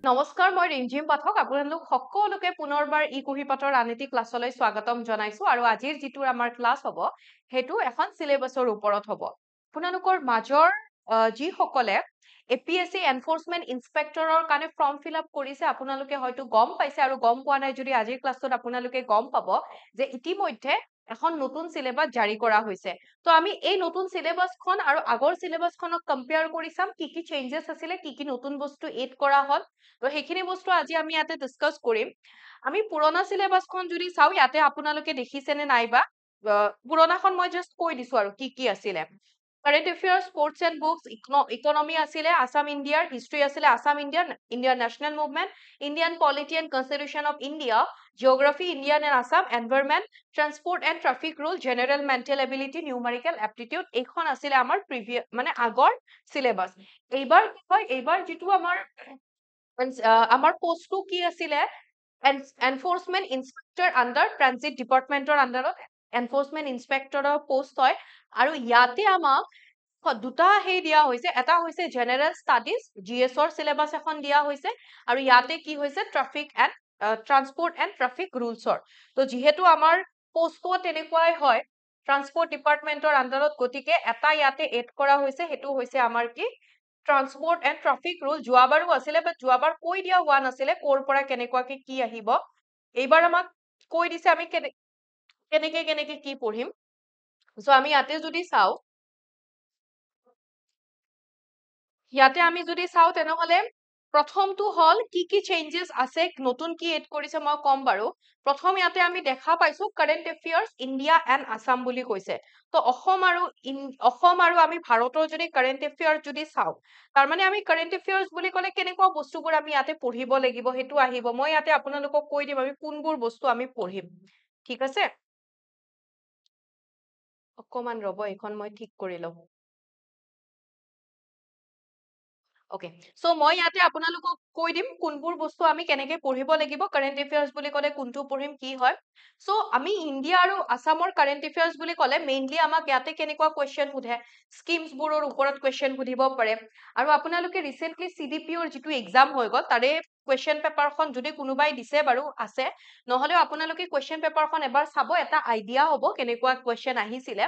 নমস্কাৰ মই ৰিমঝিম পাঠক আপোনালোক সকলোকে পুনৰবাৰ ই কুহি পাঠৰ আন এটি ক্লাছলৈ স্বাগতম জনাইছো আৰু আজিৰ যিটো আমাৰ ক্লাছ হ'ব হেতু এখন সিলেবাসৰ ওপৰত হ'ব আপোনালোকৰ মাজৰ যিসকলে APSC এনফোৰ্সমেন্ট ইন্সপেক্টৰৰ কাৰণে ফৰ্ম ফিল আপ কৰিছে আপোনালোকে হয়তো গম পাইছে আৰু গম পোৱা নাই যদি আজিৰ ক্লাছত আপোনালোকে গম পাব যে ইতিমধ্যে এখন নতুন সিলেবাস জাৰি কৰা হৈছে তো আমি এই নতুন সিলেবাসখন আৰু আগৰ সিলেবাসখনক কম্পেয়াৰ কৰি চাম কি চেঞ্জেস আছিলে কি নতুন বস্তু এড কৰা হ'ল তো সেইখিনি বস্তু আজি আমি ইয়াতে ডিসকাস কৰিম আমি পুৰণা সিলেবাসখন যদি চাও ইয়াতে আপোনালোকে দেখিছে নে নাইবা পুৰণাখন মই জাস্ট কৈ দিছো আৰু কি আছিলে Current Affairs, Sports and Books, Economy asile, Assam India, History asile, Assam India, India National Movement, Indian Polity and Constitution of India, Geography, Indian and Assam, Environment, Transport and Traffic Rule, General Mental Ability, Numerical Aptitude, এইখন asile amar previous, মানে আগৰ syllabus. এইবাৰ কি হয়, এইবাৰ যিটো আমাৰ পোষ্টটো কি আছিলে এনফোৰ্সমেন্ট ইন্সপেক্টৰ আন্ডাৰ ট্ৰানজিট ডিপাৰ্টমেন্টৰ আন্ডাৰত এনফোৰ্সমেন্ট ইন্সপেক্টৰৰ পোষ্ট হয় আৰু ইয়াতে আমাক দুটা হেই দিয়া হৈছে এটা হৈছে জেনাৰেল ষ্টাডিজ জিএছৰ সিলেবাস এখন দিয়া হৈছে আৰু ইয়াতে কি হৈছে traffic and transport and traffic ৰুলছৰ তো যিহেতু আমাৰ পোষ্টটো তেনেকুৱাই হয় ট্ৰান্সপোৰ্ট ডিপাৰ্টমেন্টৰ আন্ডাৰত গতিকে এটা ইয়াতে এড কৰা হৈছে হেতু হৈছে আমাৰ কি ট্ৰান্সপোৰ্ট এণ্ড ট্ৰাফিক ৰুল যোৱাবাৰো আছিলে বাট যোৱাবাৰ কৈ দিয়া হোৱা নাছিলে ক'ৰ পৰা কেনেকুৱাকে কি আহিব এইবাৰ আমাক কৈ দিছে আমি কেনেকে কি পঢ়িম সো আমি ইয়াতে যদি চাও ইয়াতে আমি যদি চাও তেনেহলে প্ৰথমটো হল কি চেঞ্জেস আছে নতুন কি এড কৰিছে মই কম বাৰু প্ৰথম ইয়াতে আমি দেখা পাইছো কাৰেন্ট এফেয়াৰ্স ইণ্ডিয়া এণ্ড আসাম বুলি কৈছে তো অসম আৰু আমি ভাৰতৰ যদি কাৰেন্ট এফেয়াৰ্স যদি চাও তাৰ মানে আমি কাৰেন্ট এফেয়াৰ্স বুলি ক'লে কেনেকুৱা বস্তুবোৰ আমি ইয়াতে পঢ়িব লাগিব হেতু আহিব মই ইয়াতে আপোনালোকক কৈ দিম আমি কোনবোৰ বস্তু আমি পঢ়িম ঠিক আছে অকমান ৰব এখন মই ঠিক কৰি লম Okay, so মই ইয়াতে আপোনালোকক কৈ দিম কোনবোৰ বস্তু আমি কেনেকে পঢ়িব লাগিব কাৰেন্ট এফেয়াৰ্স বুলি ক'লে কোনটো পঢ়িম কি হয় সো আমি ইণ্ডিয়া আৰু আসামৰ কাৰেন্ট এফেয়াৰ্স বুলি ক'লে মেইনলি আমাক ইয়াতে কেনেকুৱা কোৱেশ্চন সুধে স্কিমছ বোৰৰ ওপৰত কোৱেশ্চন সুধিব পাৰে আৰু আপোনালোকে ৰিসেন্টলি CDPOৰ যিটো এক্সাম হৈ গল তাৰে কোৱেশ্চন পেপাৰখন যদি কোনোবাই দিছে বাৰু আছে নহলে আপোনালোকে কোৱেশ্চন পেপাৰখন এবাৰ চাব এটা আইডিয়া হ'ব কেনেকুৱা কোৱেশ্চন আহিছিলে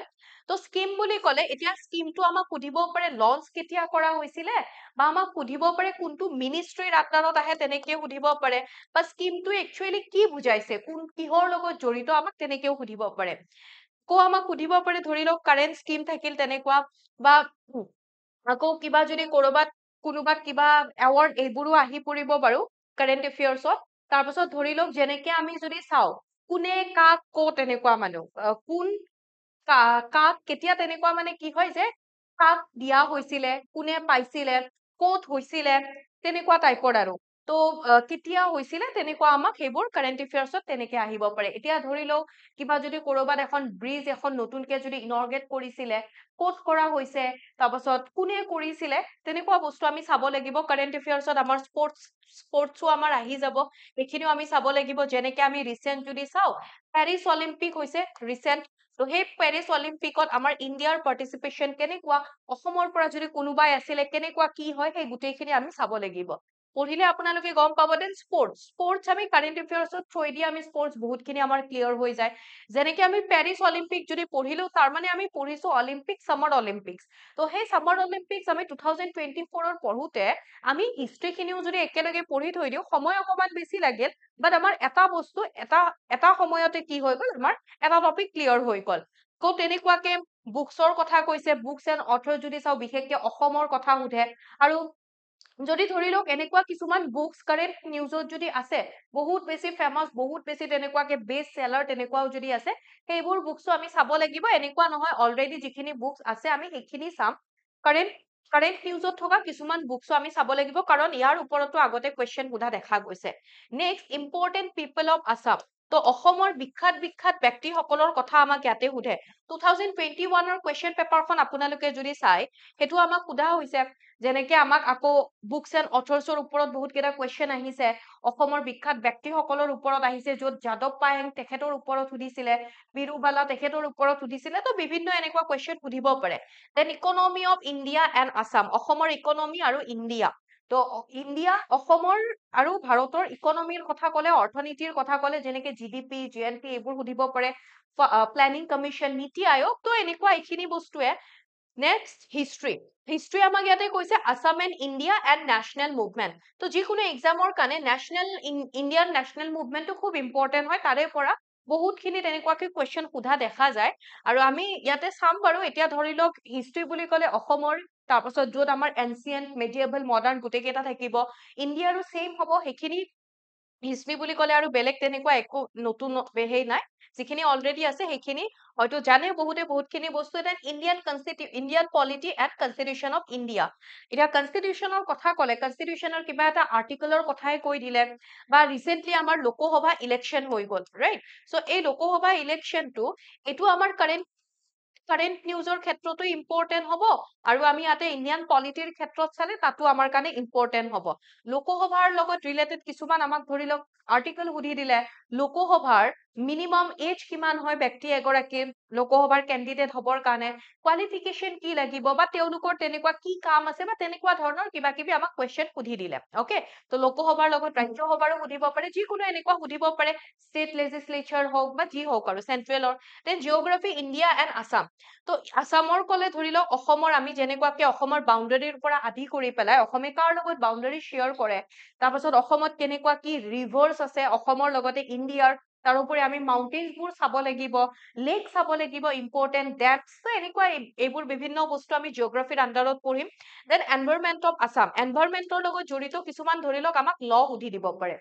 তো স্কিম বুলি ক'লে এতিয়া স্কিমটো আমাক সুধিব পাৰে লঞ্চ কেতিয়া কৰা হৈছিলে বা আমাক সুধিব পাৰে কোনটো মিনিষ্ট্ৰীৰ আন্ডাৰত আহে তেনেকে সুধিব পাৰে বা স্কিমটো একচুয়ালি কি বুজাইছে কিহৰ লগত জড়িত আমাক তেনেকেও সুধিব পাৰে আমাক সুধিব পাৰে ধৰি লওক কাৰেন্ট স্কিম থাকিল তেনেকুৱা বা আকৌ কিবা যদি কোনোবাত কিবা এৱাৰ্ড এইবোৰো আহি পৰিব বাৰু কাৰেন্ট এফেয়াৰ্সত তাৰপিছত ধৰি লওক যেনেকে আমি যদি চাও কোনে কাক ক'ত এনেকুৱা মানুহ কোন কাক কেতিয়া তেনেকুৱা মানে কি হয় যে কাক দিয়া হৈছিলে কোনে পাইছিলে ক'ত হৈছিলে তেনেকুৱা টাইপৰ আৰু তো কেতিয়া হৈছিলে তেনেকুৱা আমাক সেইবোৰ কাৰেন্ট এফেয়াৰ্সত তেনেকে আহিব পাৰে এতিয়া ধৰি লওক কিবা যদি কৰবাত এখন ব্ৰিজ এখন নতুনকে যদি ইনৰগেট কৰিছিলে ক'ত কৰা হৈছে তাৰপাছত কোনে কৰিছিলে তেনেকুৱা বস্তু আমি চাব লাগিব কাৰেন্ট এফেয়াৰ্সত আমাৰ স্পৰ্টছো আমাৰ আহি যাব এইখিনিও আমি চাব লাগিব যেনেকে আমি ৰিসেন্ট যদি চাও পেৰিছ অলিম্পিক হৈছে ৰিসেন্ট তো সেই পেৰিছ অলিম্পিকত আমাৰ ইণ্ডিয়াৰ পাৰ্টিসিপেশন কেনেকুৱা অসমৰ পৰা যদি কোনোবাই আছিলে কেনেকুৱা কি হয় সেই গুটেইখিনি আমি চাব লাগিব পঢ়িলে আপোনালোকে গম পাব দেন স্পৰ্টছ আমি কাৰেন্ট এফেয়াৰ্সত থৈ দি আমি স্পৰ্টছ বহুতখিনি আমাৰ ক্লিয়াৰ হৈ যায় যেনেকে আমি পেৰিছ অলিম্পিক যদি পঢ়িলো তাৰ মানে আমি পঢ়িছো অলিম্পিক সামাৰ অলিম্পিক্স তো সেই সামাৰ অলিম্পিক্স আমি 2024 পঢ়োতে আমি হিষ্ট্ৰীখিনিও যদি একেলগে পঢ়ি থৈ দিও সময় অকমান বেছি লাগিল বাট আমাৰ এটা বস্তু এটা সময়তে কি হৈ গল আমাৰ এটা টপিক ক্লিয়াৰ হৈ গল তেনেকুৱাকে বুকছৰ কথা কৈছে বুকছ এণ্ড অথৰ যদি চাও বিশেষকে অসমৰ কথা সুধে আৰু যদি ধৰি লওক এনেকুৱা কিছুমান বুকছ কাৰেন্ট নিউজত যদি আছে বহুত বেছি ফেমাস বহুত বেছি তেনেকুৱাকে বেষ্ট সেলাৰ তেনেকুৱাও যদি আছে সেইবোৰ বুকছো আমি চাব লাগিব এনেকুৱা নহয় অলৰেডি যিখিনি বুকছ আছে আমি সেইখিনি চাম কাৰেন্ট নিউজত থকা কিছুমান বুকছো আমি চাব লাগিব কাৰণ ইয়াৰ ওপৰতো আগতে কোৱেশ্চন সোধা দেখা গৈছে next important people of Assam তো অসমৰ বিখ্যাত ব্যক্তিসকলৰ কথা আমাক ইয়াতে সুধে 2021 কোৱেশ্চন পেপাৰখন আপোনালোকে যদি চাই হেতু আমাক সোধা হৈছে যেনেকে আমাক আকৌ বুকছ এণ্ড অথৰ্ছৰ ওপৰত বহুত কেইটা কোৱেশ্চন আহিছে অসমৰ বিখ্যাত ব্যক্তিসকলৰ ওপৰত আহিছে য'ত যাদৱ পায়েং তেখেতৰ ওপৰত সুধিছিলে বিৰুবালা তেখেতৰ ওপৰত সুধিছিলে তো বিভিন্ন এনেকুৱা কোৱেশ্চন সুধিব পাৰে then economy of India and Assam অসমৰ ইকনমি আৰু ইণ্ডিয়া তো ইণ্ডিয়া অসমৰ আৰু ভাৰতৰ ইকনমিৰ কথা ক'লে অৰ্থনীতিৰ কথা ক'লে যেনেকে GDP GNP এইবোৰ সুধিব পাৰে প্লেনিং কমিশ্যন নীতি আয়োগ তো এনেকুৱা এইখিনি বস্তুৱে নেক্সট হিষ্ট্ৰী আমাক ইয়াতে কৈছে Assam and India and national movement তো যিকোনো এক্সামৰ কাৰণে ইণ্ডিয়ান নেশ্যনেল মুভমেণ্টটো খুব ইম্পৰ্টেণ্ট হয় তাৰে পৰা বহুতখিনি তেনেকুৱাকে কুৱেশ্যন সোধা দেখা যায় আৰু আমি ইয়াতে চাম বাৰু এতিয়া ধৰি লওক হিষ্ট্ৰী বুলি ক'লে অসমৰ তাৰপাছত য'ত আমাৰ এনচিয়েন্ট মেডিয়েবল মডাৰ্ণ গোটেইকেইটা থাকিব ইণ্ডিয়াৰো ছেইম হ'ব সেইখিনি হিষ্ট্ৰী বুলি ক'লে আৰু বেলেগ তেনেকুৱা একো নতুন হেৰি নাই যিখিনি অলৰেডি আছে সেইখিনি হয়তো জানে বহুতখিনি বস্তু এটা Indian polity and constitution of India এতিয়া কনষ্টিটিউশ্যনৰ কথা ক'লে কনষ্টিটিউশ্যনৰ কিবা এটা আৰ্টিকলৰ কথাই কৈ দিলে বা ৰিচেণ্টলি আমাৰ লোকসভা ইলেকশ্যন হৈ গ'ল ৰাইট চ' এই লোকসভা ইলেকশ্যনটো এইটো আমাৰ কাৰেণ্ট নিউজৰ ক্ষেত্ৰতো ইম্পৰ্টেণ্ট হ'ব আৰু আমি ইয়াতে ইণ্ডিয়ান পলিটিৰ ক্ষেত্ৰত চালে তাতো আমাৰ কাৰণে ইম্পৰ্টেণ্ট হ'ব লোকসভাৰ লগত ৰিলেটেড কিছুমান আমাক ধৰি লওক আৰ্টিকল সুধি দিলে লোকসভাৰ মিনিমাম এজ কিমান হয় ব্যক্তি এগৰাকী লোকসভাৰ কেণ্ডিডেট হ'বৰ কাৰণে কোৱালিফিকেশ্যন কি লাগিব বা তেওঁলোকৰ তেনেকুৱা কি কাম আছে বা তেনেকুৱা ধৰণৰ কিবা কিবি আমাক কুৱেশ্যন সুধি দিলে অকে তো লোকসভাৰ লগত ৰাজ্যসভাৰো সুধিব পাৰে যিকোনো এনেকুৱা সুধিব পাৰে ষ্টেট লেজিছলেচাৰ হওক বা যি হওক আৰু চেন্ট্ৰেলৰ then geography India and Assam তো আছামৰ ক'লে ধৰি লওক অসমৰ আমি যেনেকুৱাকে অসমৰ বাউণ্ডাৰীৰ পৰা আদি কৰি পেলাই অসমে কাৰ লগত বাউণ্ডাৰী শ্বেয়াৰ কৰে তাৰপাছত অসমত কেনেকুৱা কি ৰিভাৰ্ছ আছে অসমৰ লগতে ইণ্ডিয়াৰ তাৰোপৰি আমি মাউণ্টেইনছবোৰ চাব লাগিব লেক চাব লাগিব ইম্পৰ্টেণ্ট ডেমছ এনেকুৱা এইবোৰ বিভিন্ন বস্তু আমি জিঅ'গ্ৰাফীৰ আণ্ডাৰত পঢ়িম দেন এনভাইৰনমেণ্ট অফ আছাম এনভাইৰনমেণ্টৰ লগত জড়িত কিছুমান ধৰি লওক আমাক ল সুধি দিব পাৰে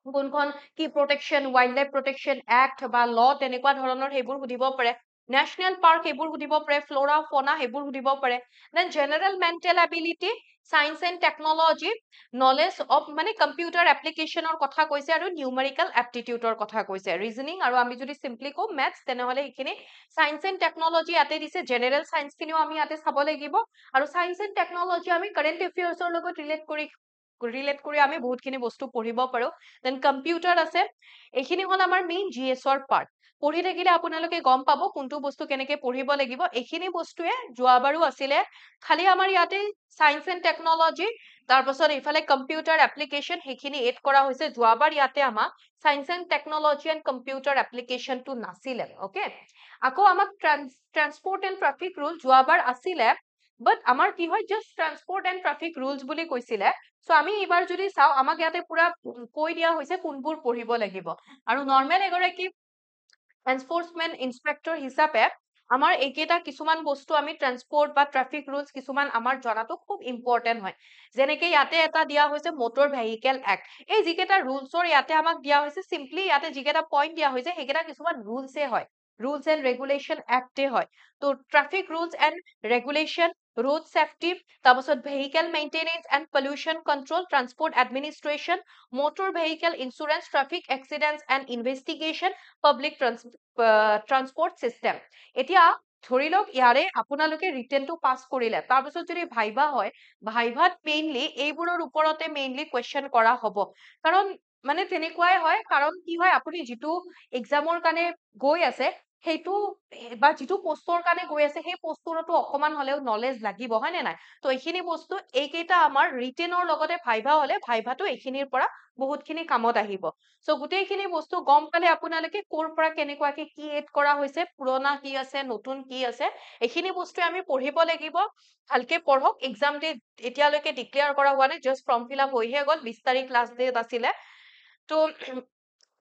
কোনখন কি protection wild life protection act বা ল তেনেকুৱা ধৰণৰ সেইবোৰ সুধিব পাৰে নেশ্যনেল পাৰ্ক সেইবোৰ সুধিব পাৰে ফ্ল'ৰা ফনা সেইবোৰ সুধিব পাৰে then general mental ability science and technology knowledge of মানে কম্পিউটাৰ এপ্লিকেশ্যনৰ কথা কৈছে আৰু নিউমেৰিকেল এপ্টিটিউডৰ কথা কৈছে ৰিজনিং আৰু আমি যদি চিম্পলি কওঁ মেথছ তেনেহ'লে সেইখিনি সায়েন্স এণ্ড টেকনলজি ইয়াতে দিছে জেনেৰেল সায়েন্সখিনিও আমি ইয়াতে চাব লাগিব আৰু সায়েন্স এণ্ড টেকনলজি আমি কাৰেণ্ট এফেয়াৰ্ছৰ লগত ৰিলেট কৰি আমি বহুতখিনি বস্তু পঢ়িব পাৰো দেন কম্পিউটাৰ আছে এইখিনি হ'ল আমাৰ মেইন GS-ৰ পাৰ্ট পঢ়ি থাকিলে আপোনালোকে গম পাব কোনটো বস্তু কেনেকে পঢ়িব লাগিব এইখিনি বস্তুৱে যোৱাবাৰো আছিলে খালি আমাৰ ইয়াতে সায়েন্স এণ্ড টেকনলজি তাৰপাছত এইফালে কম্পিউটাৰ এপ্লিকেশ্যন সেইখিনি এড কৰা হৈছে যোৱাবাৰ ইয়াতে আমাক science and technology and computer এপ্লিকেশ্যনটো নাছিলে অকে আকৌ আমাক ট্ৰান্সপৰ্ট এণ্ড ট্ৰাফিক ৰুল যোৱাবাৰ আছিলে বাট আমাৰ কি হয় just transport and traffic rules বুলি কৈছিলে চ' আমি এইবাৰ যদি চাওঁ আমাক ইয়াতে পুৰা কৈ দিয়া হৈছে কোনবোৰ পঢ়িব লাগিব আৰু নৰ্মেল এগৰাকী এনফৰ্চমেণ্ট ইনস্পেক্টৰ হিচাপে আমাৰ এইকেইটা কিছুমান বস্তু আমি ট্ৰান্সপৰ্ট বা ট্ৰাফিক ৰুলছ কিছুমান আমাৰ জনাটো খুব ইম্পৰ্টেণ্ট হয় যেনেকে ইয়াতে এটা দিয়া হৈছে মটৰ ভেহিকেল এক্ট এই যিকেইটা ৰুলছৰ ইয়াতে আমাক দিয়া হৈছে চিম্পলি ইয়াতে যিকেইটা পইণ্ট দিয়া হৈছে সেইকেইটা কিছুমান ৰুলছে হয় ৰুলছ এণ্ড ৰেগুলেশ্যন এক্টে হয় তো traffic rules and regulation road safety তাৰপাছত vehicle maintenance and pollution control transport administration motor vehicle insurance traffic accidents and investigation public transport system এতিয়া ধৰি লওক ইয়াৰে আপোনালোকে ৰিটেনটো পাছ কৰিলে তাৰপিছত যদি ভাইভা হয় ভাইভাত মেইনলি এইবোৰৰ ওপৰতে মেইনলি কুৱেশ্যন কৰা হ'ব কাৰণ মানে তেনেকুৱাই হয় কাৰণ কি হয় আপুনি যিটো এক্সামৰ কাৰণে গৈ আছে সেইটো বা যিটো পোষ্টৰ কাৰণে গৈ আছে সেই পোষ্টটোৰতো অকমান হলেও নলেজ লাগিব হয় নে নাই তো এইখিনি বস্তু এইকেইটা আমাৰ ৰিটেনৰ লগতে ভাইভা হলে ভাইভাটো এইখিনিৰ পৰা বহুতখিনি কামত আহিব চ' গোটেইখিনি বস্তু গম পালে আপোনালোকে ক'ৰ পৰা কেনেকুৱাকে কি এড কৰা হৈছে পুৰণা কি আছে নতুন কি আছে এইখিনি বস্তু আমি পঢ়িব লাগিব ভালকে পঢ়ক এক্সাম ডেট এতিয়ালৈকে ডিক্লেয়াৰ কৰা হোৱা নাই জাষ্ট ফৰ্ম ফিল আপ হৈহে গ'ল 20 তাৰিখ লাষ্ট ডেট আছিলে তো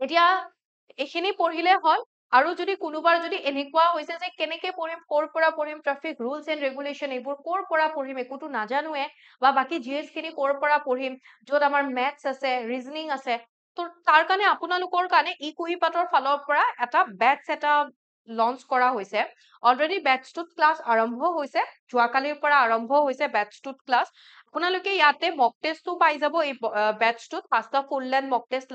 এতিয়া এইখিনি পঢ়িলে হ'ল আৰু যদি কোনোবাৰ যদি এনেকুৱা হৈছে যে কেনেকে পঢ়িম ক'ৰ পৰা পঢ়িম ট্ৰাফিক ৰুলছ এণ্ড ৰেগুলেশ্যন এইবোৰ ক'ৰ পৰা পঢ়িম একোতো নাজানোৱে বা বাকী GS খিনি ক'ৰ পৰা পঢ়িম য'ত আমাৰ মেথছ আছে ৰিজনিং আছে তো তাৰ কাৰণে আপোনালোকৰ কাৰণে ইকুইপাতৰ ফালৰ পৰা এটা বেটছ এটা লঞ্চ কৰা হৈছে অলৰেডি বেটছটোত ক্লাছ আৰম্ভ হৈছে যোৱাকালিৰ পৰা আৰম্ভ হৈছে বেটছটোত ক্লাছ আপোনালোকে ইয়াতে মক টেষ্টটো পাই যাব এই বেটছটোত 5টা ফুল লেন্থ মক টেষ্ট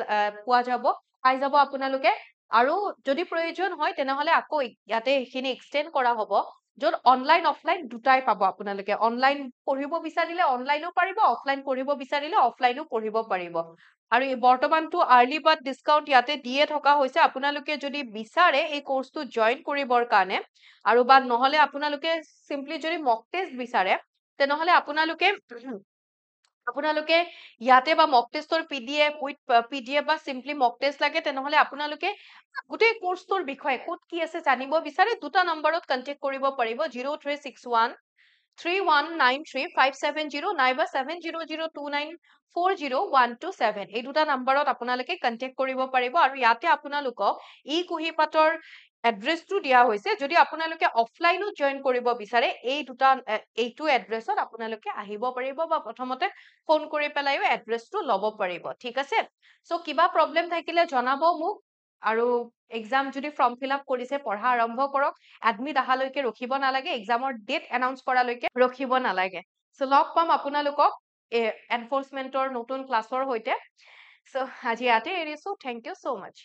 পোৱা যাব পাই যাব আপোনালোকে আৰু যদি প্ৰয়োজন হয় তেনেহলে আকৌ ইয়াতে এইখিনি এক্সটেণ্ড কৰা হ'ব য'ত অনলাইন অফলাইন দুটাই পাব আপোনালোকে অনলাইন পঢ়িব বিচাৰিলে অনলাইনো পাৰিব অফলাইন পঢ়িব বিচাৰিলে অফলাইনো পঢ়িব পাৰিব আৰু বৰ্তমানটো আৰ্লি বাৰ্ড ডিছকাউণ্ট ইয়াতে দিয়ে থকা হৈছে আপোনালোকে যদি বিচাৰে এই কোৰ্সটো জয়েন কৰিবৰ কাৰণে আৰু বা নহলে আপোনালোকে চিম্পলি যদি মক টেষ্ট বিচাৰে তেনেহলে আপোনালোকে আপোনালোকে ইয়াতে বা মক টেষ্টৰ PDF উইথ PDF বা চিম্পলি মক টেষ্ট লাগে তেনেহলে আপোনালোকে গোটেই কোৰ্সটোৰ বিষয়ে ক'ত কি আছে জানিব বিচাৰে দুটা নম্বৰত কন্টেক্ট কৰিব পাৰিব 0361 3193 570 নাইবা 7002940127 এই দুটা নম্বৰত আপোনালোকে কন্টেক্ট কৰিব পাৰিব আৰু ইয়াতে আপোনালোকক ই কুহিপাতৰ এড্ৰেছটো দিয়া হৈছে যদি আপোনালোকে অফলাইনত জয়েন কৰিব বিচাৰে এইটো এড্ৰেছত আপোনালোকে আহিব পাৰিব বা প্ৰথমতে ফোন কৰি পেলাইও এড্ৰেছটো ল'ব পাৰিব ঠিক আছে সো কিবা প্ৰবলেম থাকিলে জনাব মোক আৰু এক্সাম যদি ফৰ্ম ফিল আপ কৰিছে পঢ়া আৰম্ভ কৰক এডমিট আহালৈকে ৰখিব নালাগে এক্সামৰ ডেট এনাউন্স কৰালৈকে ৰখিব নালাগে সো লগ পাম আপোনালোকক এনফোৰ্সমেন্টৰ নতুন ক্লাছৰ সৈতে সো আজি ইয়াতে এৰিছো থেংক ইউ সো মাচ